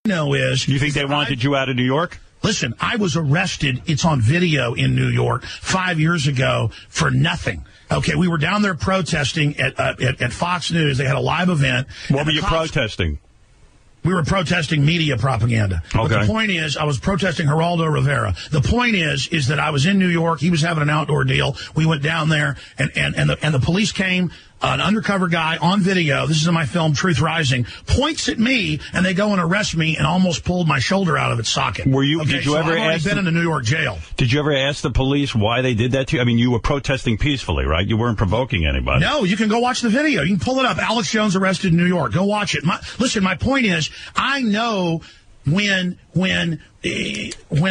know is... You think they wanted you out of New York? Listen, I was arrested. It's on video in New York 5 years ago for nothing. Okay, we were down there protesting at Fox News. They had a live event. What were you protesting? We were protesting media propaganda. Okay. But the point is, I was protesting Geraldo Rivera. The point is that I was in New York. He was having an outdoor deal. We went down there, and the police came. An undercover guy on video, this is in my film, Truth Rising, points at me, and they go and arrest me and almost pulled my shoulder out of its socket. Were you? Okay, did you ever ask? I've been in a New York jail. Did you ever ask the police why they did that to you? I mean, you were protesting peacefully, right? You weren't provoking anybody. No, you can go watch the video. You can pull it up. Alex Jones arrested in New York. Go watch it. Listen, my point is, I know when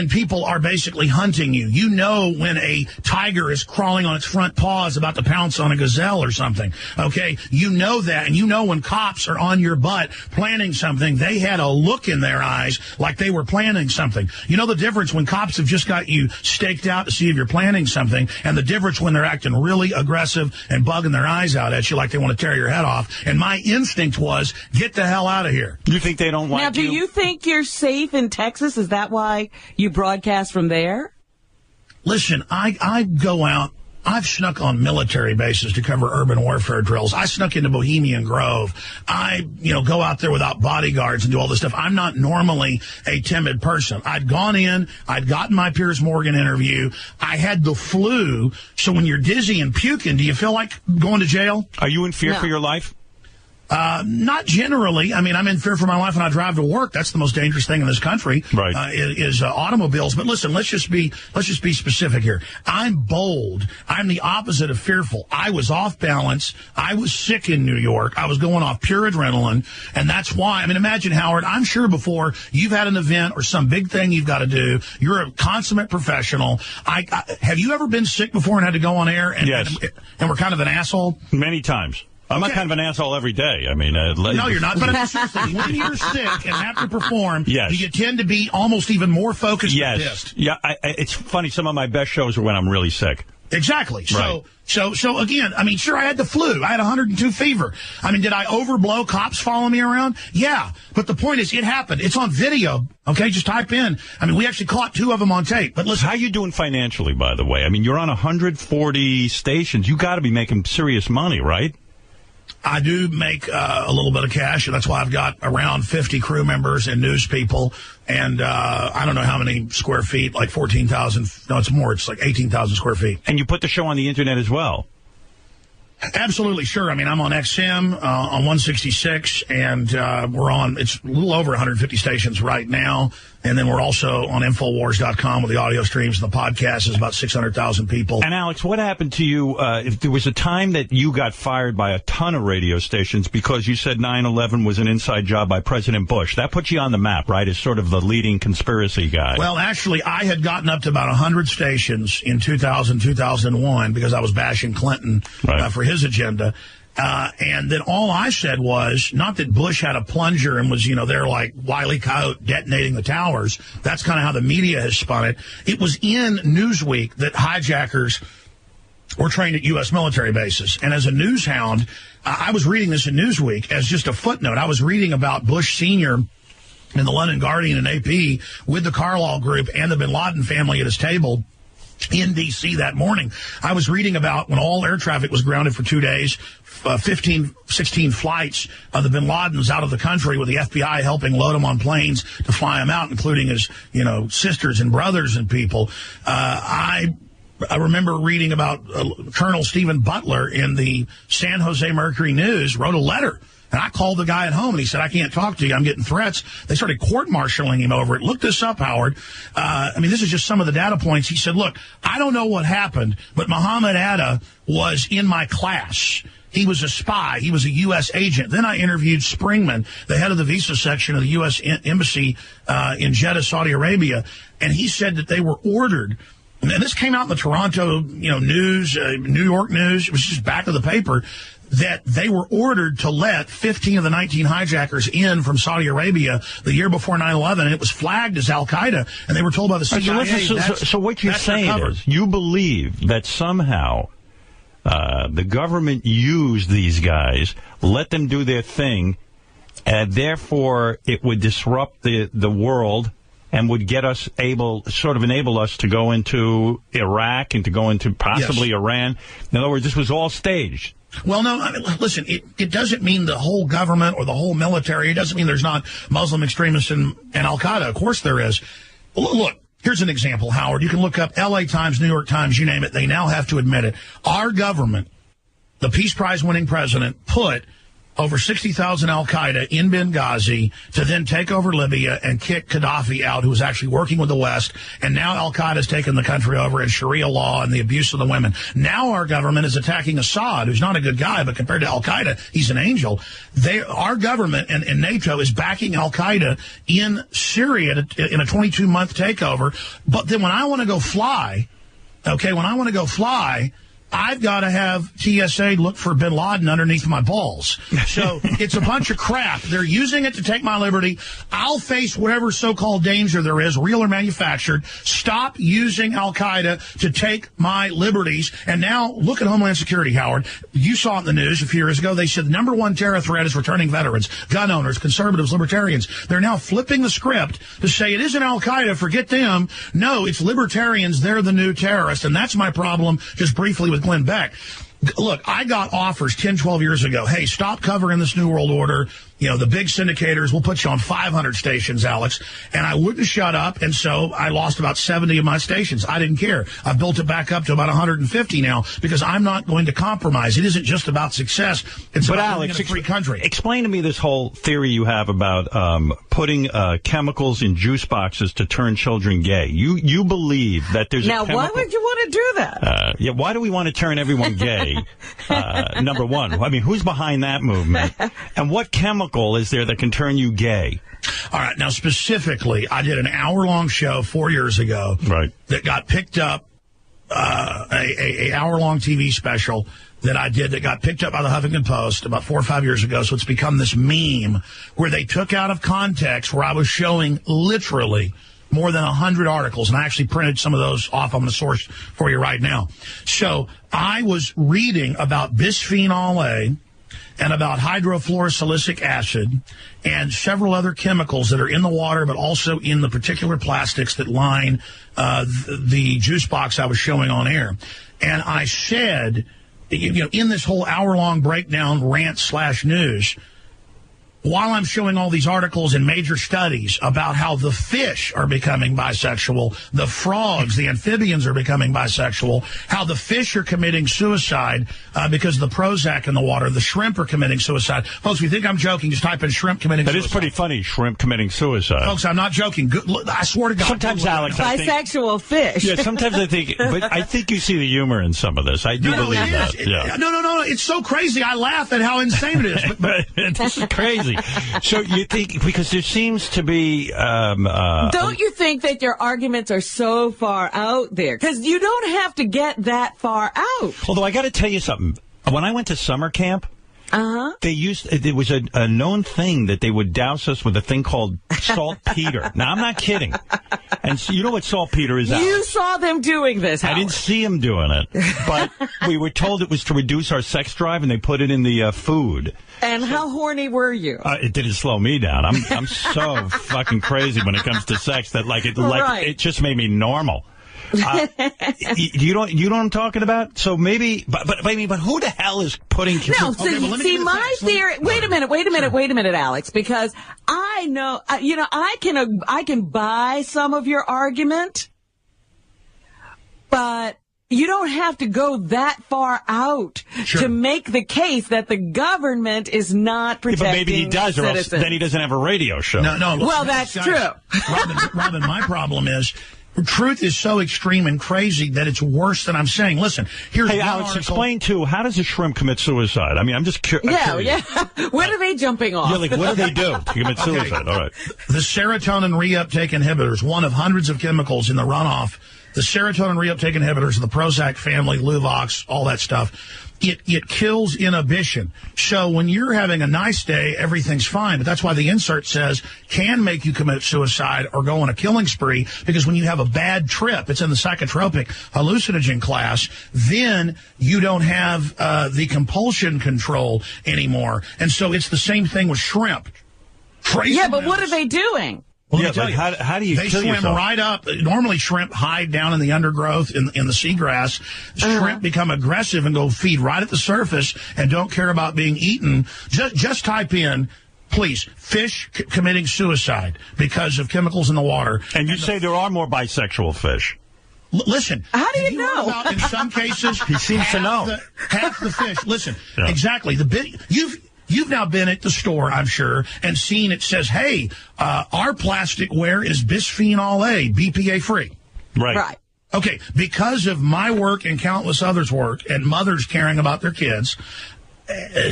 people are basically hunting you. You know when a tiger is crawling on its front paws about to pounce on a gazelle or something, okay? You know that, and you know when cops are on your butt planning something, they had a look in their eyes like they were planning something. You know the difference when cops have just got you staked out to see if you're planning something, and the difference when they're acting really aggressive and bugging their eyes out at you like they want to tear your head off. And my instinct was, get the hell out of here. You think they don't want you? Now, do you think you're safe in Texas? Is that why you broadcast from there? Listen, I go out. I've snuck on military bases to cover urban warfare drills. I snuck into Bohemian Grove. I, go out there without bodyguards and do all this stuff. I'm not normally a timid person. I'd gone in. I'd gotten my Piers Morgan interview. I had the flu. So when you're dizzy and puking, do you feel like going to jail? Are you in fear for your life? Not generally. I mean, I'm in fear for my life when I drive to work. That's the most dangerous thing in this country, right? Is automobiles. But listen, let's just be specific here. I'm bold. I'm the opposite of fearful. I was off balance. I was sick in New York. I was going off pure adrenaline, and that's why. I mean, imagine, Howard. I'm sure before you've had an event or some big thing you've got to do. You're a consummate professional. Have you ever been sick before and had to go on air? Yes. And we're kind of an asshole. Many times. I'm not kind of an asshole every day. I mean, no, you're not. But seriously, when you're sick and have to perform, yes, you tend to be almost even more focused. Yes. And pissed. Yeah. It's funny. Some of my best shows are when I'm really sick. Exactly. Right. So again, I mean, sure, I had the flu. I had 102 fever. I mean, did I overblow cops following me around? Yeah. But the point is, it happened. It's on video. Okay, just type in. I mean, we actually caught 2 of them on tape. But listen. How are you doing financially, by the way? I mean, you're on 140 stations. You got to be making serious money, right? I do make a little bit of cash, and that's why I've got around 50 crew members and news people, and I don't know how many square feet, like 14,000. No, it's more. It's like 18,000 square feet. And you put the show on the Internet as well? Absolutely, sure. I mean, I'm on XM, on 166, and we're on, it's a little over 150 stations right now. And then we're also on Infowars.com with the audio streams, and the podcast is about 600,000 people. And, Alex, what happened to you? If there was a time that you got fired by a ton of radio stations because you said 9/11 was an inside job by President Bush. That put you on the map, right, as sort of the leading conspiracy guy. Well, actually, I had gotten up to about 100 stations in 2000, 2001 because I was bashing Clinton for his agenda. And then all I said was, not that Bush had a plunger and was, there like Wile E. Coyote detonating the towers. That's kind of how the media has spun it. It was in Newsweek that hijackers were trained at U.S. military bases. And as a news hound, I was reading this in Newsweek as just a footnote. I was reading about Bush Sr. in the London Guardian and AP with the Carlyle Group and the bin Laden family at his table in D.C. that morning. I was reading about when all air traffic was grounded for 2 days, 16 flights of the bin Ladens out of the country with the FBI helping load them on planes to fly them out, including his, sisters and brothers and people. I remember reading about Colonel Stephen Butler in the San Jose Mercury News wrote a letter. And I called the guy at home, and he said, I can't talk to you. I'm getting threats. They started court-martialing him over it. Look this up, Howard. This is just some of the data points. He said, look, I don't know what happened, but Muhammad Atta was in my class. He was a spy. He was a U.S. agent. Then I interviewed Springman, the head of the visa section of the U.S. Embassy in Jeddah, Saudi Arabia, and he said that they were ordered. And this came out in the Toronto, news, New York news. It was just back of the paper that they were ordered to let 15 of the 19 hijackers in from Saudi Arabia the year before 9/11, and it was flagged as Al-Qaeda, and they were told by the CIA. So what you're saying is you believe that somehow the government used these guys, let them do their thing, Therefore, it would disrupt the world and would get us enable us to go into Iraq and to go into possibly Iran. In other words, this was all staged. Well, no, I mean, listen, it doesn't mean the whole government or the whole military. It doesn't mean there's not Muslim extremists and Al-Qaeda. Of course there is. Look, here's an example, Howard. You can look up L.A. Times, New York Times, you name it. They now have to admit it. Our government, the Peace Prize winning president, put over 60,000 Al-Qaeda in Benghazi to then take over Libya and kick Gaddafi out, who was actually working with the West. And now Al-Qaeda's taken the country over, and Sharia law and the abuse of the women. Now our government is attacking Assad, who's not a good guy, but compared to Al-Qaeda, he's an angel. Our government and NATO is backing Al-Qaeda in Syria in a 22-month takeover. But then when I want to go fly, I've got to have TSA look for bin Laden underneath my balls. So it's a bunch of crap. They're using it to take my liberty. I'll face whatever so-called danger there is, real or manufactured. Stop using Al-Qaeda to take my liberties. And now look at Homeland Security, Howard. You saw it in the news a few years ago. They said the number one terror threat is returning veterans, gun owners, conservatives, libertarians. They're now flipping the script to say it isn't Al-Qaeda, forget them. No, it's libertarians. They're the new terrorists. And that's my problem, just briefly, with Glenn Beck. Look, I got offers 10, 12 years ago. Hey, stop covering this New World Order. You know, the big syndicators, we'll put you on 500 stations, Alex. And I wouldn't shut up, and so I lost about 70 of my stations. I didn't care. I built it back up to about 150 now because I'm not going to compromise. It isn't just about success. It's about living in a free country. Explain to me this whole theory you have about putting chemicals in juice boxes to turn children gay. You believe that there's now, why would you want to do that? Why do we want to turn everyone gay? Number one. I mean, who's behind that movement? And what chemical is there that can turn you gay? All right. Now, specifically, I did an hour-long show 4 years ago that got picked up, a hour-long TV special that I did that got picked up by the Huffington Post about 4 or 5 years ago. So it's become this meme where they took out of context where I was showing literally more than 100 articles, and I actually printed some of those off. I'm going to source for you right now. So I was reading about bisphenol A and about hydrofluorosilicic acid and several other chemicals that are in the water, but also in the particular plastics that line the juice box I was showing on air. And I said, you know, in this whole hour-long breakdown rant/news, while I'm showing all these articles and major studies about how the fish are becoming bisexual, the frogs, the amphibians are becoming bisexual, how the fish are committing suicide because of the Prozac in the water, the shrimp are committing suicide. Folks, if you think I'm joking, just type in shrimp committing suicide. That is pretty funny, shrimp committing suicide. Folks, I'm not joking. Look, I swear to God. Sometimes, Alex, bisexual fish. Yeah, sometimes I think, but I think you see the humor in some of this. I do believe that. Yeah. No. It's so crazy. I laugh at how insane it is. But this is crazy. So you think, because there seems to be... don't you think that your arguments are so far out there? Because you don't have to get that far out. Although I got to tell you something. When I went to summer camp, there was a known thing that they would douse us with a thing called saltpeter. Now, I'm not kidding. And so, you know what saltpeter is? You saw them doing this, Howard. I didn't see them doing it, but we were told it was to reduce our sex drive, and they put it in the food. And how horny were you? It didn't slow me down. I'm so fucking crazy when it comes to sex that it just made me normal. You know what I'm talking about? So maybe, but who the hell is putting? No, so see, my theory. Wait a minute, Alex, because I know, I can buy some of your argument, but you don't have to go that far out to make the case that the government is not protecting but maybe he does, citizens. Or else then he doesn't have a radio show. No. Well, that's true. Robin, my problem is truth is so extreme and crazy that it's worse than I'm saying. Listen, here's Hey, Alex, explain, too, how does a shrimp commit suicide? I mean, I'm just curious. Yeah. When are they jumping off? Yeah, like, what do they do to commit suicide? All right. The serotonin reuptake inhibitors, one of hundreds of chemicals in the runoff, the serotonin reuptake inhibitors of the Prozac family, Luvox, all that stuff, it kills inhibition. So when you're having a nice day, everything's fine. But that's why the insert says can make you commit suicide or go on a killing spree, because when you have a bad trip, it's in the psychotropic hallucinogen class, then you don't have the compulsion control anymore. And so it's the same thing with shrimp. Crazy. Yeah, but amounts. what are they doing? Well, yeah, but how do you They kill swim yourself? right up. Normally, shrimp hide down in the undergrowth in the seagrass. Shrimp become aggressive and go feed right at the surface and don't care about being eaten. Just type in, please, fish committing suicide because of chemicals in the water. And you say there are more bisexual fish. Listen. How do you know? know? About, in some cases, he seems to know. Half the fish. Listen, yeah. Exactly. You've now been at the store, I'm sure, and seen it says, hey, our plasticware is bisphenol A, BPA free. Right. Okay, because of my work and countless others' work and mothers caring about their kids,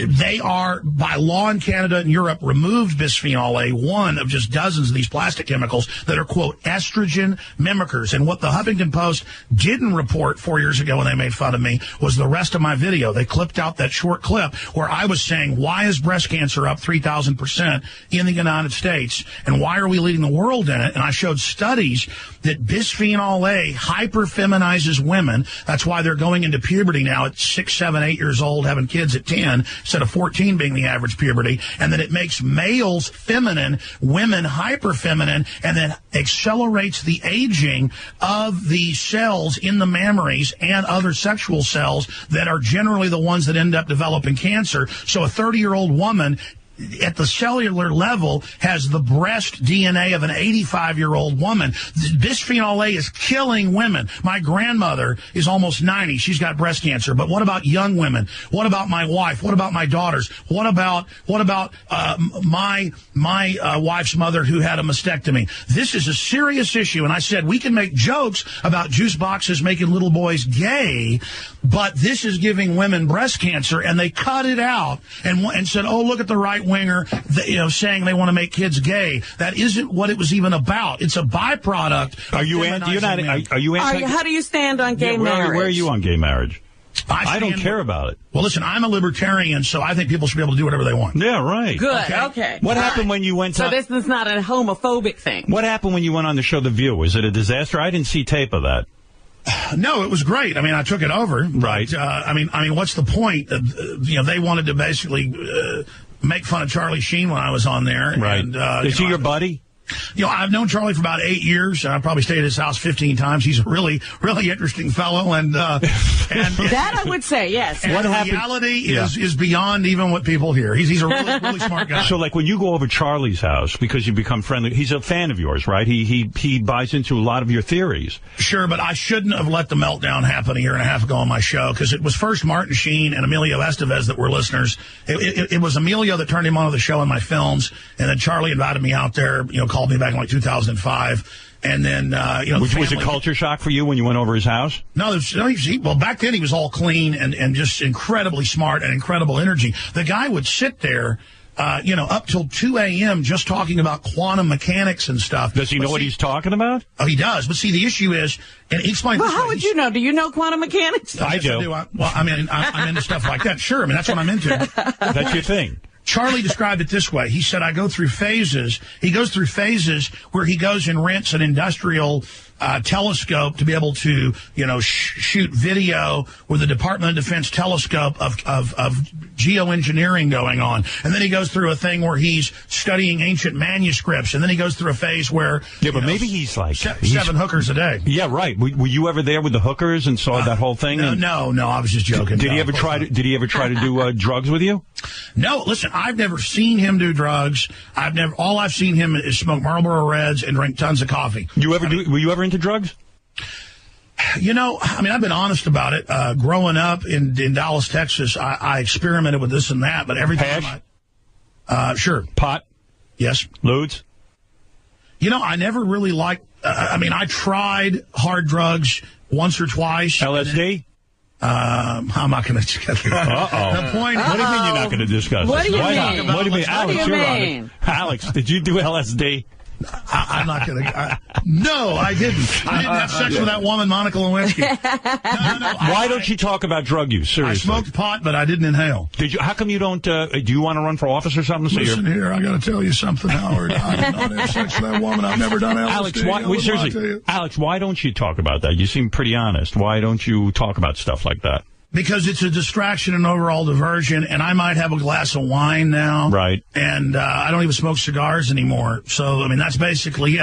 they are, by law in Canada and Europe, removed bisphenol A, one of just dozens of these plastic chemicals that are, quote, estrogen mimickers. And what the Huffington Post didn't report 4 years ago when they made fun of me was the rest of my video. They clipped out that short clip where I was saying, why is breast cancer up 3,000% in the United States? And why are we leading the world in it? And I showed studies that bisphenol A hyperfeminizes women. That's why they're going into puberty now at 6, 7, 8 years old, having kids at 10. Instead of 14 being the average puberty, and that it makes males feminine, women hyper-feminine, and then accelerates the aging of the cells in the mammaries and other sexual cells that are generally the ones that end up developing cancer. So a 30-year-old woman at the cellular level has the breast DNA of an 85-year-old woman. Bisphenol A is killing women. My grandmother is almost 90. She's got breast cancer. But what about young women? What about my wife? What about my daughters? What about my wife's mother who had a mastectomy? This is a serious issue. And I said, we can make jokes about juice boxes making little boys gay, but this is giving women breast cancer. And they cut it out and said, oh, look at the right winger, saying they want to make kids gay. That isn't what it was even about. It's a byproduct. Are you anti? How do you stand on gay marriage? Where are you on gay marriage? I don't care about it. Well, listen, I'm a libertarian, so I think people should be able to do whatever they want. Yeah, right. Good. Okay. What happened when you went to... So this is not a homophobic thing. What happened when you went on the show The View? Was it a disaster? I didn't see tape of that. No, it was great. I mean, I took it over. Right. But, I mean, what's the point? They wanted to basically make fun of Charlie Sheen when I was on there. Right. And, is he your buddy? I've known Charlie for about 8 years, and I've probably stayed at his house 15 times. He's a really, really interesting fellow, and that I would say, yes. And reality is beyond even what people hear. He's a really, really smart guy. So, like, when you go over Charlie's house because you become friendly, he's a fan of yours, right? He buys into a lot of your theories. Sure, but I shouldn't have let the meltdown happen a year and a half ago on my show, because it was first Martin Sheen and Emilio Estevez that were listeners. It was Emilio that turned him onto the show in my films, and then Charlie invited me out there, called me back in like 2005. And then, was it culture shock for you when you went over his house? No, well, back then he was all clean and just incredibly smart and incredible energy. The guy would sit there, up till 2 a.m. just talking about quantum mechanics and stuff. Does he know what he's talking about? Oh, he does. But see, the issue is, and he explained. Well, how would you know? Do you know quantum mechanics? I do. I'm into stuff like that. Sure, I mean, that's what I'm into. That's your thing. Charlie described it this way. He said, I go through phases. He goes through phases where he goes and rents an industrial telescope to be able to, shoot video with the Department of Defense telescope of geoengineering going on. And then he goes through a thing where he's studying ancient manuscripts. And then he goes through a phase where... Yeah, but maybe he's like... 7 hookers a day. Yeah, right. Were you ever there with the hookers and saw that whole thing? No, I was just joking. Did he ever try to do drugs with you? No, listen, I've never seen him do drugs. All I've seen him is smoke Marlboro Reds and drink tons of coffee. Were you ever into drugs? I've been honest about it. Growing up in Dallas, Texas, I experimented with this and that, but every time sure. Pot? Yes. Ludes? I never really liked, I tried hard drugs once or twice. LSD? I'm not going to discuss that. Uh-oh. The point. What do you mean you're not going to discuss What do you mean? What do you mean? Alex, you're on it. Alex, did you do LSD? I'm not going to. No, I didn't. I didn't have sex with that woman, Monica Lewinsky. No. Why don't you talk about drug use? Seriously. I smoked pot, but I didn't inhale. Did you? How come you don't? Do you want to run for office or something? Listen here, I got to tell you something, Howard. I did not have sex with that woman. I've never done LSD. Alex, why don't you talk about that? You seem pretty honest. Why don't you talk about stuff like that? Because it's a distraction and overall diversion, and I might have a glass of wine now. Right. And I don't even smoke cigars anymore. So, I mean, that's basically it.